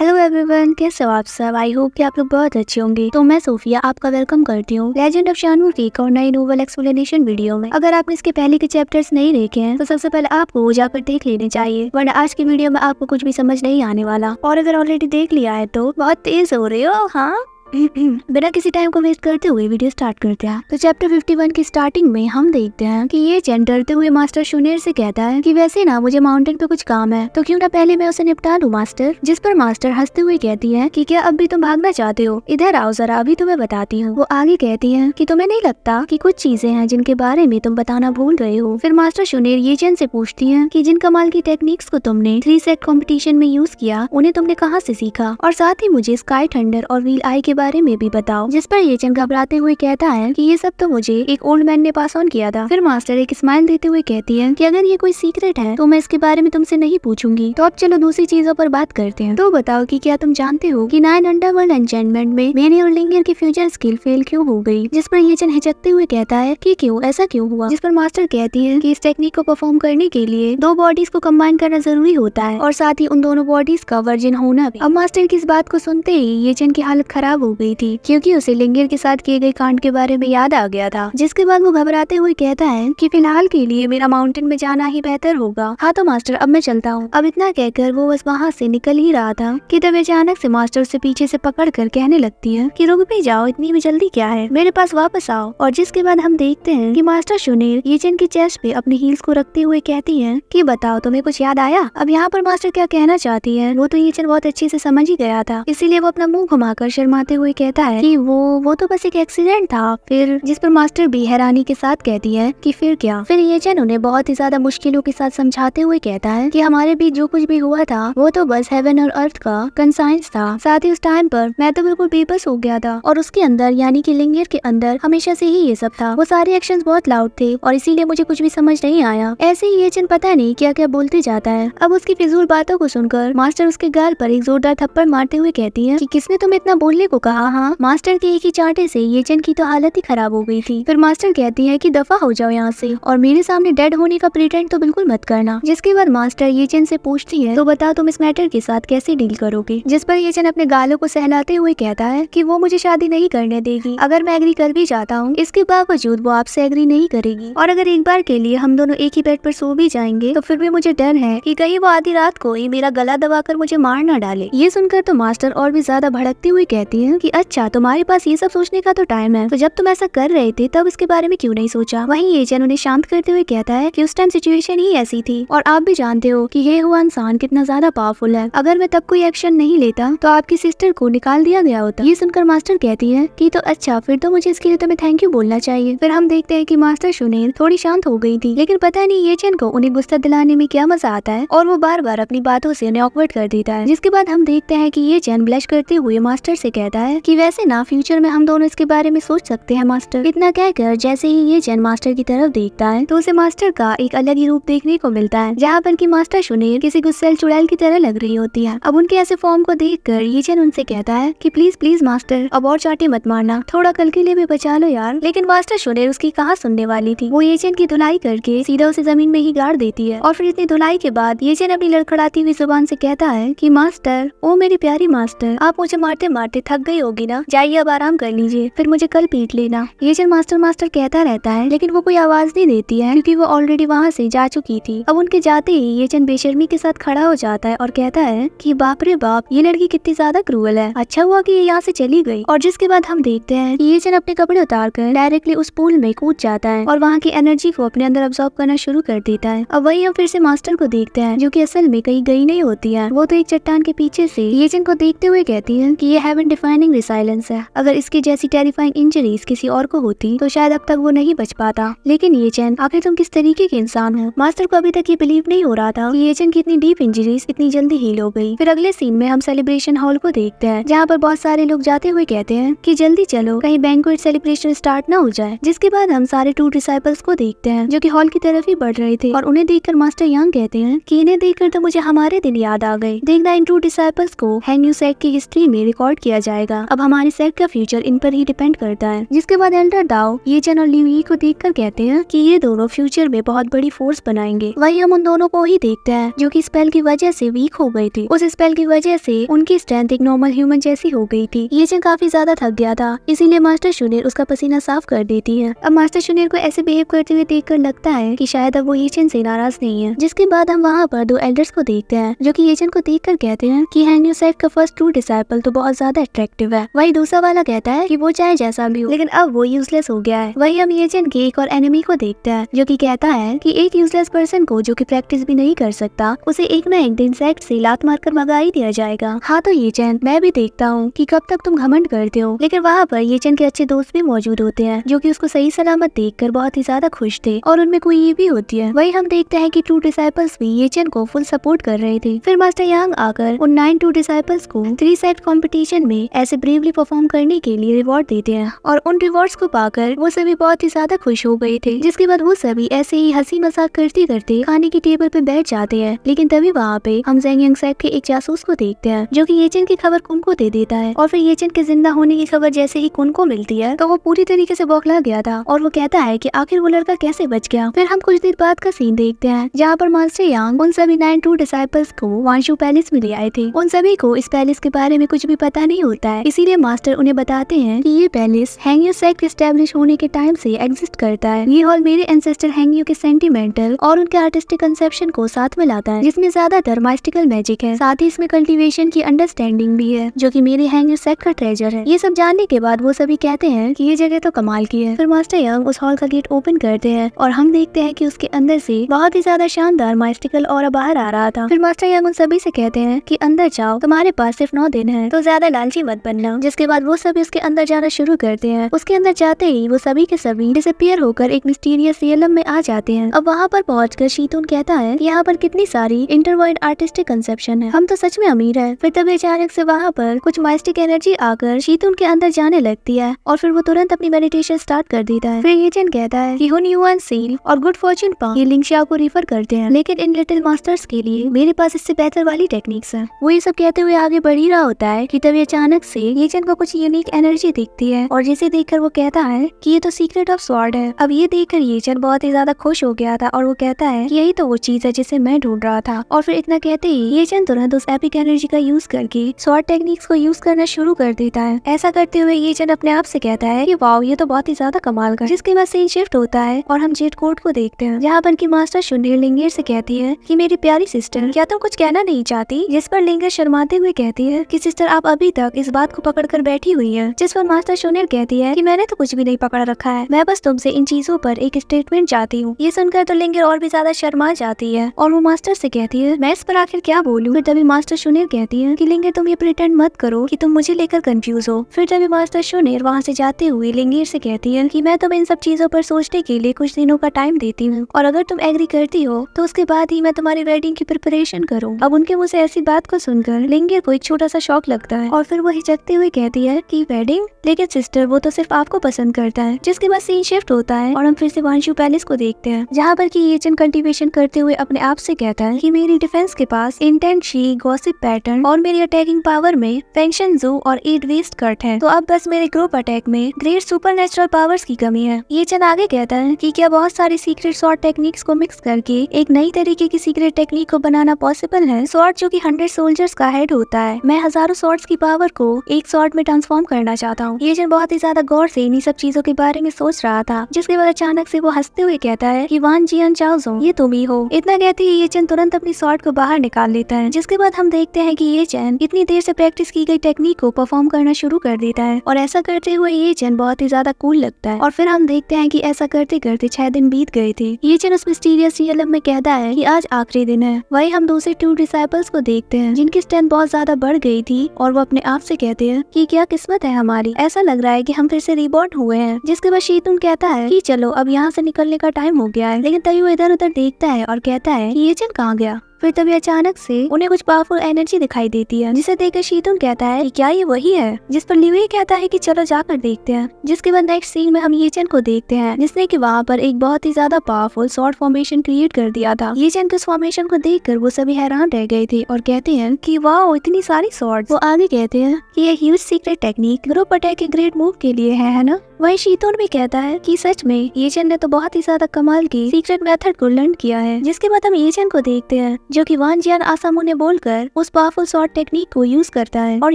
Hello everyone, कैसे हो आप सब। आई होप कि आप लोग बहुत अच्छे होंगे। तो मैं सोफिया आपका वेलकम करती हूँ लेजेंड ऑफ शानवू की एक और नई नोवेल एक्सप्लेनेशन वीडियो में। अगर आपने इसके पहले के चैप्टर्स नहीं देखे हैं तो सबसे पहले आपको वो जाकर देख लेने चाहिए, वरना आज की वीडियो में आपको कुछ भी समझ नहीं आने वाला। और अगर ऑलरेडी देख लिया है तो बहुत तेज हो रहे हो। हाँ बिना किसी टाइम को वेस्ट करते हुए वीडियो स्टार्ट करते हैं। तो चैप्टर 51 की स्टार्टिंग में हम देखते हैं कि ये चैन डरते हुए मास्टर शूनेर से कहता है कि वैसे ना मुझे माउंटेन पे कुछ काम है, तो क्यों ना पहले मैं उसे निपटा लूं मास्टर। जिस पर मास्टर हंसते हुए कहती है कि क्या अब भी तुम भागना चाहते हो, इधर आओ जरा अभी तुम्हें बताती हूँ। वो आगे कहती है कि तुम्हें नहीं लगता कि कुछ चीजें हैं जिनके बारे में तुम बताना भूल रहे हो। फिर मास्टर शूनेर ये चैन से पूछती है कि जिन कमाल की टेक्निक्स को तुमने 3 सेट कॉम्पिटिशन में यूज किया उन्हें तुमने कहाँ से सीखा, और साथ ही मुझे स्काई थंडर और व्हील आई के बारे में भी बताओ। जिस पर ये चैन घबराते हुए कहता है कि ये सब तो मुझे एक ओल्ड मैन ने पास ऑन किया था। फिर मास्टर एक स्माइल देते हुए कहती है कि अगर ये कोई सीक्रेट है तो मैं इसके बारे में तुमसे नहीं पूछूंगी। तो अब चलो दूसरी चीजों पर बात करते हैं। तो बताओ कि क्या तुम जानते हो कि 9 अंडरवर्ल्ड एन्चेंटमेंट में मेरी और लिंगर की फ्यूचर स्किल फेल क्यों हो गई। जिस पर ये चैन हिचकते हुए कहता है कि क्यों, ऐसा क्यों हुआ। जिस पर मास्टर कहती है कि इस टेक्निक को परफॉर्म करने के लिए 2 बॉडीज को कंबाइन करना जरूरी होता है, और साथ ही उन दोनों बॉडीज का वर्जिन होना भी। अब मास्टर की इस बात को सुनते ही ये चैन की हालत खराब हो गई थी, क्योंकि उसे लिंगर के साथ किए गए कांड के बारे में याद आ गया था। जिसके बाद वो घबराते हुए कहता है कि फिलहाल के लिए मेरा माउंटेन में जाना ही बेहतर होगा। हाँ तो मास्टर अब मैं चलता हूँ। अब इतना कहकर वो बस वहाँ से निकल ही रहा था कि तब अचानक से मास्टर उसे पीछे से पकड़कर कहने लगती है कि रुक भी जाओ, इतनी भी जल्दी क्या है, मेरे पास वापस आओ। और जिसके बाद हम देखते हैं कि मास्टर शूनेर ये चैन की चेस्ट पे अपनी हील्स को रखते हुए कहती है कि बताओ तुम्हें कुछ याद आया। अब यहाँ पर मास्टर क्या कहना चाहती है वो तो ये चैन बहुत अच्छे से समझ ही गया था, इसीलिए वो अपना मुंह घुमाकर शर्माते हुए कहता है कि वो तो बस एक एक्सीडेंट था। फिर जिस पर मास्टर भी हैरानी के साथ कहती है कि फिर क्या। फिर ये चैन उन्हें बहुत ही ज्यादा मुश्किलों के साथ समझाते हुए कहता है कि हमारे बीच जो कुछ भी हुआ था वो तो बस हेवन और अर्थ का कंसाइंस था। साथ ही उस टाइम पर मैं तो बिल्कुल बेबस हो गया था, और उसके अंदर यानी कि लिंगर के अंदर हमेशा से ही ये सब था। वो सारे एक्शंस बहुत लाउड थे और इसीलिए मुझे कुछ भी समझ नहीं आया। ऐसे ही ये चैन पता नहीं क्या क्या बोलते जाता है। अब उसकी फिजूल बातों को सुनकर मास्टर उसके गाल पर एक जोरदार थप्पड़ मारते हुए कहती है कि किसने तुम्हें इतना बोलने को कहा। हाँ, मास्टर के एक ही चांटे से ये चैन की तो हालत ही खराब हो गई थी। फिर मास्टर कहती है कि दफा हो जाओ यहाँ से, और मेरे सामने डेड होने का प्रिटेंड तो बिल्कुल मत करना। जिसके बाद मास्टर ये चैन से पूछती है तो बताओ तुम इस मैटर के साथ कैसे डील करोगे। जिस पर ये चैन अपने गालों को सहलाते हुए कहता है कि वो मुझे शादी नहीं करने देगी। अगर मैं एग्री कर भी जाता हूँ इसके बावजूद वो आपसे एग्री नहीं करेगी, और अगर एक बार के लिए हम दोनों एक ही बेड पर सो भी जाएंगे तो फिर भी मुझे डर है कि कहीं वो आधी रात को ही मेरा गला दबाकर मुझे मार न डाले। ये सुनकर तो मास्टर और भी ज्यादा भड़कती हुई कहती है कि अच्छा तुम्हारे पास ये सब सोचने का तो टाइम है, तो जब तुम ऐसा कर रहे थे तब इसके बारे में क्यों नहीं सोचा। वहीं ये चैन उन्हें शांत करते हुए कहता है कि उस टाइम सिचुएशन ही ऐसी थी, और आप भी जानते हो कि ये हुआ इंसान कितना ज्यादा पावरफुल है। अगर मैं तब कोई एक्शन नहीं लेता तो आपकी सिस्टर को निकाल दिया गया होता। ये सुनकर मास्टर कहती है कि तो अच्छा, फिर तो मुझे इसके लिए तुम्हें थैंक यू बोलना चाहिए। फिर हम देखते हैं कि मास्टर शूनेर थोड़ी शांत हो गई थी, लेकिन पता नहीं ये चैन को उन्हें गुस्सा दिलाने में क्या मजा आता है, और वो बार बार अपनी बातों से उन्हें ऑकवर्ड कर देता है। जिसके बाद हम देखते हैं कि ये चैन ब्लश करते हुए मास्टर से कहता है कि वैसे ना फ्यूचर में हम दोनों इसके बारे में सोच सकते हैं मास्टर। इतना कहकर जैसे ही ये चैन मास्टर की तरफ देखता है तो उसे मास्टर का एक अलग ही रूप देखने को मिलता है, जहाँ पर कि मास्टर शूनेर किसी गुस्सैल चुड़ैल की तरह लग रही होती है। अब उनके ऐसे फॉर्म को देखकर ये चैन उनसे कहता है कि प्लीज प्लीज मास्टर, अब और चाटे मत मारना, थोड़ा कल के लिए भी बचा लो यार। लेकिन मास्टर शूनेर उसकी कहाँ सुनने वाली थी। वो ये चैन की धुलाई करके सीधा उसे जमीन में ही गाड़ देती है, और फिर इतनी धुलाई के बाद ये चैन अपनी लड़खड़ाती हुई जुबान से कहता है कि मास्टर, ओ मेरी प्यारी मास्टर, आप मुझे मारते मारते थक गई होगी ना, जाइए अब आराम कर लीजिए, फिर मुझे कल पीट लेना। ये चैन मास्टर मास्टर कहता रहता है, लेकिन वो कोई आवाज नहीं देती है क्योंकि वो ऑलरेडी वहाँ से जा चुकी थी। अब उनके जाते ही ये चैन बेशर्मी के साथ खड़ा हो जाता है और कहता है कि बाप रे बाप, ये लड़की कितनी ज्यादा क्रूअल है, अच्छा हुआ कि ये यहाँ से चली गई। और जिसके बाद हम देखते हैं कि ये चैन अपने कपड़े उतारकर डायरेक्टली उस पूल में कूद जाता है और वहाँ की एनर्जी को अपने अंदर अब्सॉर्ब करना शुरू कर देता है। अब वही हम फिर से मास्टर को देखते हैं, जो कि असल में कहीं गई नहीं होती है। वो तो एक चट्टान के पीछे से ये चैन को देखते हुए कहती है कि ये हेवन डिफाइनिंग रिसाइलेंस है, अगर इसकी जैसी टेरिफाइंग इंजरीज किसी और को होती तो शायद अब तक वो नहीं बच पाता। लेकिन ये चैन, आखिर तुम किस तरीके के इंसान हो। मास्टर को अभी तक ये बिलीव नहीं हो रहा था कि ये चैन की इतनी डीप इंजरीज इतनी जल्दी हील हो गई। फिर अगले सीन में हम सेलिब्रेशन हॉल को देखते हैं, जहाँ पर बहुत सारे लोग जाते हुए कहते हैं कि जल्दी चलो, कहीं बैंक्वेट सेलिब्रेशन स्टार्ट न हो जाए। जिसके बाद हम सारे 2 डिसाइपल्स को देखते हैं जो कि हॉल की तरफ ही बढ़ रहे थे, और उन्हें देखकर मास्टर यंग कहते हैं कि इन्हें देखकर तो मुझे हमारे दिन याद आ गए। देखना इन 2 डिसाइपल्स को हैंग यू सेट की हिस्ट्री में रिकॉर्ड किया जाएगा। जाएगा। अब हमारे सेक्ट का फ्यूचर इन पर ही डिपेंड करता है। जिसके बाद एल्डर दाओ ये चेन और लिu यी को देखकर कहते हैं कि ये दोनों फ्यूचर में बहुत बड़ी फोर्स बनाएंगे। वही हम उन दोनों को ही देखते हैं जो कि स्पेल की वजह से वीक हो गई थी। उस स्पेल की वजह से उनकी स्ट्रेंथ एक नॉर्मल ह्यूमन जैसी हो गई थी। ये चेन काफी ज्यादा थक गया था, इसीलिए मास्टर शून्य उसका पसीना साफ कर देती है। अब मास्टर शून्य को ऐसे बिहेव करते हुए देखकर लगता है कि शायद अब वो ये चेन से नाराज नहीं है। जिसके बाद हम वहाँ पर दो एल्डर्स को देखते हैं जो कि ये चेन को देखकर कहते हैं कि हैंग सेक्ट का फर्स्ट ट्रू डिसाइपल तो बहुत ज्यादा अट्रैक्टिव है। वही दूसरा वाला कहता है कि वो चाहे जैसा भी हो लेकिन अब वो यूजलेस हो गया है। वही हम ये चेन के एक और एनिमी को देखते हैं जो कि कहता है कि एक यूजलेस पर्सन को जो कि प्रैक्टिस भी नहीं कर सकता उसे एक न एक दिन सेक्ट से लात मारकर भगा ही दिया जाएगा। हाँ तो ये चेन मैं भी देखता हूँ कि कब तक तुम घमंड करते हो। लेकिन वहाँ पर ये चेन के अच्छे दोस्त भी मौजूद होते हैं जो कि उसको सही सलामत देखकर बहुत ही ज्यादा खुश थे और उनमें कोई ये भी होती है। वही हम देखते हैं कि 2 डिसाइपल्स भी ये चेन को फुल सपोर्ट कर रहे थे। फिर मास्टर यांग आकर उन 9 2 डिसाइपल्स को 3 सेट कंपटीशन में ऐसे ब्रेवली परफॉर्म करने के लिए रिवॉर्ड देते हैं और उन रिवॉर्ड्स को पाकर वो सभी बहुत ही ज्यादा खुश हो गए थे। जिसके बाद वो सभी ऐसे ही हंसी मजाक करते करते खाने की टेबल पे बैठ जाते हैं। लेकिन तभी वहाँ पे हम ज़ेंग सेक्ट के एक जासूस को देखते हैं जो कि ये चेन की खबर कुन को दे देता है और फिर ये चेन के जिंदा होने की खबर जैसे ही कुन को मिलती है तो वो पूरी तरीके से बौखला गया था और वो कहता है कि आखिर वो लड़का कैसे बच गया। फिर हम कुछ देर बाद का सीन देखते हैं जहाँ पर मास्टर यांग उन सभी 9 2 डिसाइपल्स को वांशु पैलेस में ले आए थे। उन सभी को इस पैलेस के बारे में कुछ भी पता नहीं होता है, इसीलिए मास्टर उन्हें बताते हैं कि ये पैलेस हैंग्यू सेक्ट एस्टेब्लिश होने के टाइम से एग्जिस्ट करता है। ये हॉल मेरे एंसेस्टर हैंग्यू के सेंटिमेंटल और उनके आर्टिस्टिक कंसेप्शन को साथ में लाता है जिसमें ज्यादातर माइस्टिकल मैजिक है। साथ ही इसमें कल्टीवेशन की अंडरस्टैंडिंग भी है जो कि मेरे हैंग्यू सेक्ट का ट्रेजर है। ये सब जानने के बाद वो सभी कहते हैं कि ये जगह तो कमाल की है। फिर मास्टर यंग उस हॉल का गेट ओपन करते हैं और हम देखते हैं कि उसके अंदर से बहुत ही ज्यादा शानदार माइस्टिकल ऑरा बाहर आ रहा था। फिर मास्टर यंग उन सभी से कहते हैं कि अंदर जाओ, तुम्हारे पास सिर्फ 9 दिन है तो ज्यादा लालची मत बनना। जिसके बाद वो सभी उसके अंदर जाना शुरू करते हैं। उसके अंदर जाते ही वो सभी के सभी डिसअपीयर होकर एक मिस्टीरियस रियलम में आ जाते हैं। अब वहाँ पर पहुंचकर शीतून कहता है कि यहाँ पर कितनी सारी इंटरवर्ल्ड आर्टिस्टिक कंसेप्शन है, हम तो सच में अमीर है। फिर तभी अचानक से वहाँ पर कुछ माइस्टिक एनर्जी आकर शीतून के अंदर जाने लगती है और फिर वो तुरंत अपनी मेडिटेशन स्टार्ट कर देता है। फिर ये चेन कहता है कि हुन युआन सील और गुड फॉर्चून पा ये लिंगशिया को रिफर करते हैं, लेकिन इन लिटिल मास्टर्स के लिए मेरे पास इससे बेहतर वाली टेक्निक्स है। वो ये सब कहते हुए आगे बढ़ ही रहा होता है कि तभी अचानक से ये चेन को कुछ यूनिक एनर्जी दिखती है और जिसे देखकर वो कहता है कि ये तो सीक्रेट ऑफ स्वॉर्ड है। अब ये देखकर ये चेन बहुत ही ज्यादा खुश हो गया था और वो कहता है कि यही तो वो चीज है जिसे मैं ढूंढ रहा था। और फिर इतना कहते ही ये चेन तुरंत उस एपिक एनर्जी का यूज करके स्वॉर्ड टेक्निक्स को यूज करना शुरू कर देता है। ऐसा करते हुए ये चेन अपने आप से कहता है कि वाओ ये तो बहुत ही ज्यादा कमाल का। जिसके बाद सीन शिफ्ट होता है और हम जेट कोर्ट को देखते हैं जहाँ पर की मास्टर शून्य लिंगेर से कहती है कि मेरी प्यारी सिस्टर क्या तुम कुछ कहना नहीं चाहती। जिस पर लिंगेर शर्माते हुए कहती है कि सिस्टर आप अभी तक इस बात को पकड़ कर बैठी हुई है। जिस पर मास्टर शून्य कहती है कि मैंने तो कुछ भी नहीं पकड़ रखा है, मैं बस तुमसे इन चीजों पर एक स्टेटमेंट चाहती हूँ। ये सुनकर तो लिंगेर और भी ज्यादा शर्मा जाती है और वो मास्टर से कहती है मैं इस पर आखिर क्या बोलूँ। फिर तभी मास्टर शून्य कहती है कि लिंगेर तुम ये प्रिटेंड मत करो कि तुम मुझे लेकर कंफ्यूज हो। फिर तभी मास्टर शून्य वहाँ से जाते हुए लिंगेर से कहती है कि मैं तुम्हें इन सब चीजों पर सोचने के लिए कुछ दिनों का टाइम देती हूँ और अगर तुम एग्री करती हो तो उसके बाद ही मैं तुम्हारी वेडिंग की प्रिपरेशन करूँ। अब उनके मुंह से ऐसी बात को सुनकर लिंगेर को एक छोटा सा शॉक लगता है और फिर वो हिचकते हुए कहती है कि वेडिंग, लेकिन सिस्टर वो तो सिर्फ आपको पसंद करता है। जिसके बाद सीन शिफ्ट होता है और हम फिर से वांशु पैलेस को देखते हैं जहाँ पर की ये चेन कल्टीवेशन करते हुए अपने आप से कहता है कि मेरी डिफेंस के पास इंटेंट शी, गॉसिप पैटर्न और मेरी अटैकिंग पावर में फेंक्शन जू और 8 वेस्ट कट है, तो अब बस मेरे ग्रुप अटैक में ग्रेट सुपरनेचुरल पावर्स की कमी है। ये चेन आगे कहता है कि क्या बहुत सारी सीक्रेट स्वॉर्ड टेक्निक्स को मिक्स करके एक नई तरीके की सीक्रेट टेक्निक को बनाना पॉसिबल है। स्वॉर्ड जो कि 100 सोल्जर्स का हेड होता है, मैं हजारों स्वॉर्ड्स की पावर को एक स्वॉर्ड में ट्रांसफॉर्म करना चाहता हूँ। ये चेन बहुत ही ज्यादा गौर से इन सब चीजों के बारे में सोच रहा था। जिसके बाद अचानक से वो हंसते हुए कहता है कि वान जियान चाओ ये तुम ही हो। इतना कहते ही ये चेन तुरंत अपनी स्वॉर्ड को बाहर निकाल लेता है। जिसके बाद हम देखते हैं कि ये चेन इतनी देर से प्रैक्टिस की गई टेक्निक को परफॉर्म करना शुरू कर देता है और ऐसा करते हुए ये चेन बहुत ही ज्यादा कूल लगता है। और फिर हम देखते हैं कि ऐसा करते करते 6 दिन बीत गए थे। ये चेन उस मिस्टीरियस रियलम में कहता है कि आज आखिरी दिन है। वही हम दूसरे 2 डिसाइपल्स को देखते हैं जिनकी स्ट्रेंथ बहुत ज्यादा बढ़ गई थी और वो अपने आप से कहते हैं कि क्या किस्मत है हमारी, ऐसा लग रहा है कि हम फिर से रिबॉर्न हुए हैं। जिसके बाद शीतून कहता है कि चलो अब यहाँ से निकलने का टाइम हो गया है। लेकिन तभी वो इधर उधर देखता है और कहता है कि ये चेन कहाँ गया। फिर तभी अचानक से उन्हें कुछ पावरफुल एनर्जी दिखाई देती है, जिसे देखकर शीतुन कहता है कि क्या ये वही है, जिस पर ल्यूई कहता है कि चलो जाकर देखते हैं। जिसके बाद नेक्स्ट सीन में हम येचन को देखते हैं, जिसने कि वहाँ पर एक बहुत ही ज्यादा पावरफुल स्वॉर्ड फॉर्मेशन क्रिएट कर दिया था। येचन के फॉर्मेशन को देखकर वो सभी हैरान रह गए थे और कहते हैं कि वाह इतनी सारी स्वॉर्ड। वो आगे कहते हैं कि ये huge secret technique group attack के ग्रेट मूव के लिए है ना। वही शीतुन भी कहता है कि सच में येचन ने तो बहुत ही ज्यादा कमाल की सीक्रेट मेथड को लर्न किया है। जिसके बाद हम येचन को देखते हैं जो कि वान जियान आसामुने बोलकर उस पावरफुल स्वॉर्ड टेक्निक को यूज करता है और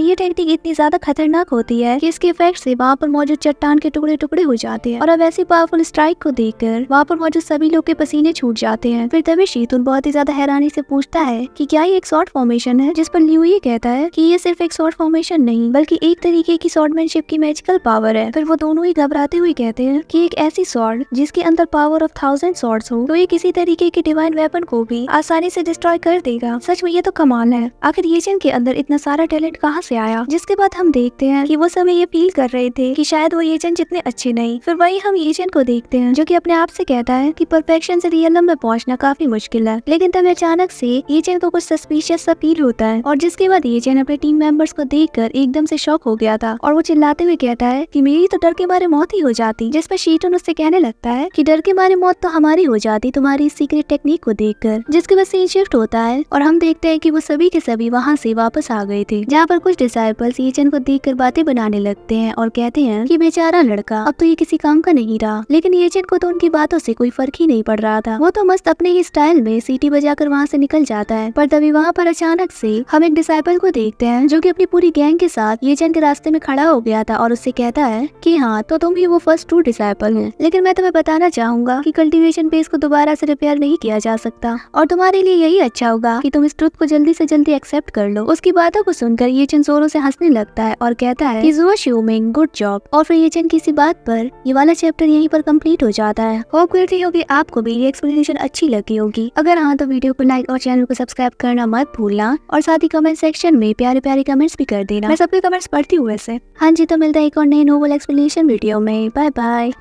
ये टेक्निक इतनी ज्यादा खतरनाक होती है कि इसके इफेक्ट से वहाँ पर मौजूद चट्टान के टुकड़े टुकड़े हो जाते हैं और अब ऐसी पावरफुल स्ट्राइक को देखकर वहाँ पर मौजूद सभी लोग के पसीने छूट जाते हैं। फिर तभी शीतुन बहुत ही ज्यादा हैरानी से पूछता है कि क्या ये एक स्वॉर्ड फॉर्मेशन है, जिस पर ल्यूई कहता है कि ये सिर्फ एक स्वॉर्ड फॉर्मेशन नहीं बल्कि एक तरीके की स्वॉर्डमैनशिप की मैजिकल पावर है। फिर वो दोनों ही घबराते हुए कहते हैं कि एक ऐसी स्वॉर्ड जिसके अंदर पावर ऑफ 1000 स्वॉर्ड्स हो तो ये किसी तरीके की डिवाइन वेपन को भी आसानी से डिस्ट्रॉय कर देगा। सच में ये तो कमाल है, आखिर येचन के अंदर इतना सारा टैलेंट कहाँ से आया। जिसके बाद हम देखते हैं कि वो समय ये फील कर रहे थे कि शायद वो येचन जितने अच्छे नहीं। फिर वही हम येचन को देखते हैं जो कि अपने आप से कहता है कि परफेक्शन से रियलम में पहुंचना काफी मुश्किल है। लेकिन तब अचानक से येचन को कुछ सस्पिशियस सा फील होता है और जिसके बाद येचन अपने टीम मेंबर्स को देखकर एकदम से शॉक हो गया था और वो चिल्लाते हुए कहता है कि मेरी तो डर के मारे मौत ही हो जाती। जिस पर शीतुन उससे कहने लगता है कि डर के मारे मौत तो हमारी हो जाती तुम्हारी सीक्रेट टेक्निक को देखकर। जिसके बाद सीन शिफ्ट होता है और हम देखते हैं कि वो सभी के सभी वहाँ से वापस आ गए थे, जहाँ पर कुछ डिसाइपल्स येचन को देखकर बातें बनाने लगते हैं और कहते हैं कि बेचारा लड़का अब तो ये किसी काम का नहीं रहा। लेकिन येचन को तो उनकी बातों से कोई फर्क ही नहीं पड़ रहा था, वो तो मस्त अपने ही स्टाइल में सीटी बजाकर वहाँ से निकल जाता है। पर तभी वहाँ पर अचानक से हम एक डिसाइपल को देखते हैं जो कि अपनी पूरी गैंग के साथ येचन के रास्ते में खड़ा हो गया था और उससे कहता है कि हाँ तो तुम ही वो फर्स्ट ट्रू डिसाइपल है, लेकिन मैं तुम्हें बताना चाहूंगा कि कल्टीवेशन बेस को दोबारा से रिपेयर नहीं किया जा सकता और तुम्हारे लिए यही अच्छा होगा कि तुम इस ट्रुथ को जल्दी से जल्दी एक्सेप्ट कर लो। उसकी बातों को सुनकर येचन जोरों से हंसने लगता है और कहता है कि जुआ शिवमिंग गुड जॉब। और फिर येचन की इसी बात पर ये वाला चैप्टर यहीं पर कंप्लीट हो जाता है। होप करती हूँ कि आपको भी ये एक्सप्लेनेशन अच्छी लगी होगी। अगर हाँ तो वीडियो को लाइक और चैनल को सब्सक्राइब करना मत भूलना और साथ ही कमेंट सेक्शन में प्यारे प्यारे कमेंट्स भी कर देना, मैं सबके कमेंट्स पढ़ती हूँ वैसे। हाँ जी, तो मिलता है एक और नई नोवेल एक्सप्लेनेशन वीडियो में। Bye bye.